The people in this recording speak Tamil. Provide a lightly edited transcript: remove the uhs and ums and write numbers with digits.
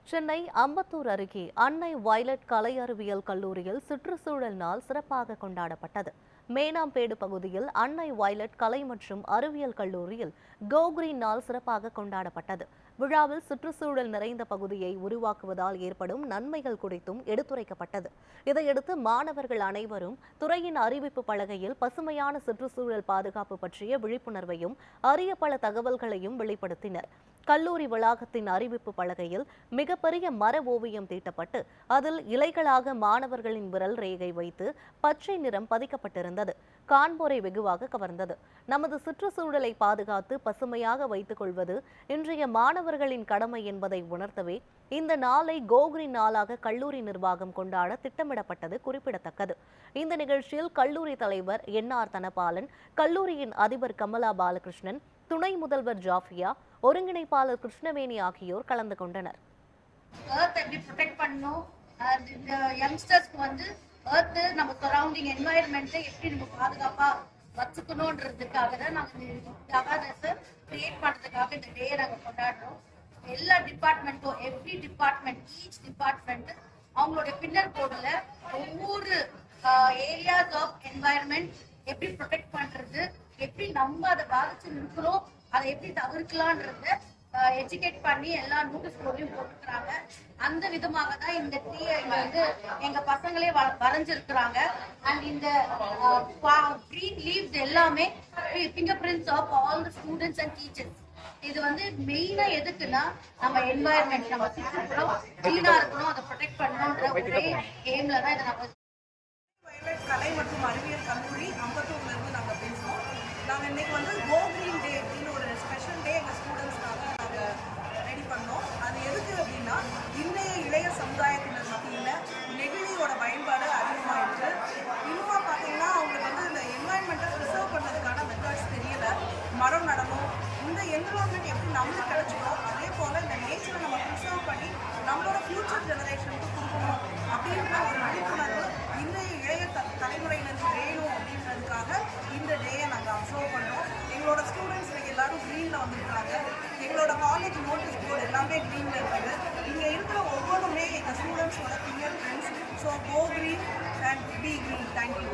சென்னை அம்பத்தூர் அருகே அன்னை வயலட் கலை அறிவியல் கல்லூரியில் சுற்றுச்சூழல் நாள் சிறப்பாக கொண்டாடப்பட்டது. மேனாம்பேடு பகுதியில் அன்னை வயலட் கலை மற்றும் அறிவியல் கல்லூரியில் கோ கிரீன் நாள் சிறப்பாக கொண்டாடப்பட்டது. விழாவில் சுற்றுச்சூழல் நிறைந்த பகுதியை உருவாக்குவதால் ஏற்படும் நன்மைகள் குறித்தும் எடுத்துரைக்கப்பட்டது. இதையடுத்து மாணவர்கள் அனைவரும் துறையின் அறிவிப்பு பலகையில் பசுமையான சுற்றுச்சூழல் பாதுகாப்பு பற்றிய விழிப்புணர்வையும் அரிய பல தகவல்களையும் வெளிப்படுத்தினர். கல்லூரி வளாகத்தின் அறிவிப்பு பலகையில் மிகப்பெரிய மர ஓவியம் தீட்டப்பட்டு அதில் இலைகளாக மாணவர்களின் விரல் ரேகை வைத்து பச்சை நிறம் பதிக்கப்பட்டிருந்தது. காண்போரை வெகுவாக கவர்ந்தது. நமது சுற்றுச்சூழலை பாதுகாத்து பசுமையாக வைத்துக் கொள்வது இன்றைய மாணவர்களின் கடமை என்பதை உணர்த்தவே இந்த நாளை கோ கிரீன் நாளாக கல்லூரி நிர்வாகம் கொண்டாட திட்டமிடப்பட்டது குறிப்பிடத்தக்கது. இந்த நிகழ்ச்சியில் கல்லூரி தலைவர் என்.ஆர். தனபாலன், கல்லூரியின் அதிபர் கமலா பாலகிருஷ்ணன், துணை முதல்வர் ஜாஃபியா, ஒருங்கிணைப்பாளர் கிருஷ்ணவேணி ஆகியோர் கலந்து கொண்டனர். நம்ம சரௌண்டிங் என்வாயர்மெண்ட்டை எப்படி நம்ம பாதுகாப்பா வச்சுக்கணும்ன்றதுக்காக தான் நாங்கள் இந்த அவேர்னஸை கிரியேட் பண்றதுக்காக இந்த டே நாங்கள் கொண்டாடுறோம். எல்லா டிபார்ட்மெண்ட்டும் ஈச் டிபார்ட்மெண்ட் அவங்களோட பின்னர் கோடுல ஒவ்வொரு ஏரியாஸ் ஆஃப் என்வாயர்மெண்ட் எப்படி ப்ரொடெக்ட் பண்றது, எப்படி நம்ம அதை பாதிச்சு இருக்கிறோம், அதை எப்படி தவிர்க்கலான்றத எஜுகேட் பண்ணி எல்லா நோட்டீஸ் போர்ட்லயும் போட்டுக்கிறாங்க. அந்த விதமாக தான் இந்த டீயை வந்து எங்க பசங்களே வரைஞ்சிருக்கிறாங்க. அண்ட் இந்த கிரீன் லீவ்ஸ் எல்லாமே finger prints of all the students and teachers. இது வந்து மெயினா எதுக்குன்னா நம்ம என்வாயர்மெண்ட், நம்ம சுற்றுப்புறம் கிளீனா இருக்கணும், அதை ப்ரொடெக்ட் பண்ணணும்ன்ற ஒரே எய்ம்ல தான் இதை நம்ம கலை மற்றும் அறிவியல் கல்லூரி அம்பத்தூர்ல இருந்து நாங்க பேசுறோம். நாங்க இன்னைக்கு வந்து கோ கிரீன் டே அப்படின்னு ஒரு ஸ்பெஷல் டே எங்க ஸ்டூடெண்ட்ஸ்க்காக நாங்க ரெடி பண்ணோம். அது எதுக்கு அப்படின்னா இன்றைய இளைய சமுதாயத்தினர் மத்தியில் நெகிழியோட பயன்பாடு அதிகமாயிடுச்சு. இன்னுமா பார்த்தீங்கன்னா அவங்களுக்கு வந்து இந்த என்வாயன்மெண்ட்டை ப்ரிசர்வ் பண்ணதுக்கான மெத்தட்ஸ் தெரியல. மரம் நடணும், இந்த என்விரான்மெண்ட் எப்படி நம்மளுக்கு கிடைச்சிடும், அதே போல் இந்த நேச்சரை நம்ம ப்ரிசர்வ் பண்ணி நம்மளோட ஃபியூச்சர் ஜெனரேஷனுக்கு கொடுக்கணும் அப்படின்ற ஒரு விழிப்புணர்வு இன்றைய இளைய தலைமுறையினருக்கு வேணும் அப்படின்றதுக்காக இந்த டேயை நாங்கள் அப்சர்வ் பண்ணோம். எங்களோட ஸ்டூடெண்ட்ஸ் எல்லாரும் க்ரீனில் வந்துருக்காங்க. எங்களோட காலேஜ் நோட்டீஸ் போர்டு எல்லாமே க்ரீனில் இருக்குது. இங்கே இருக்கிற ஒவ்வொன்றுமே எங்கள் ஸ்டூடெண்ட்ஸோட finger prints. So go green and be green. Thank you.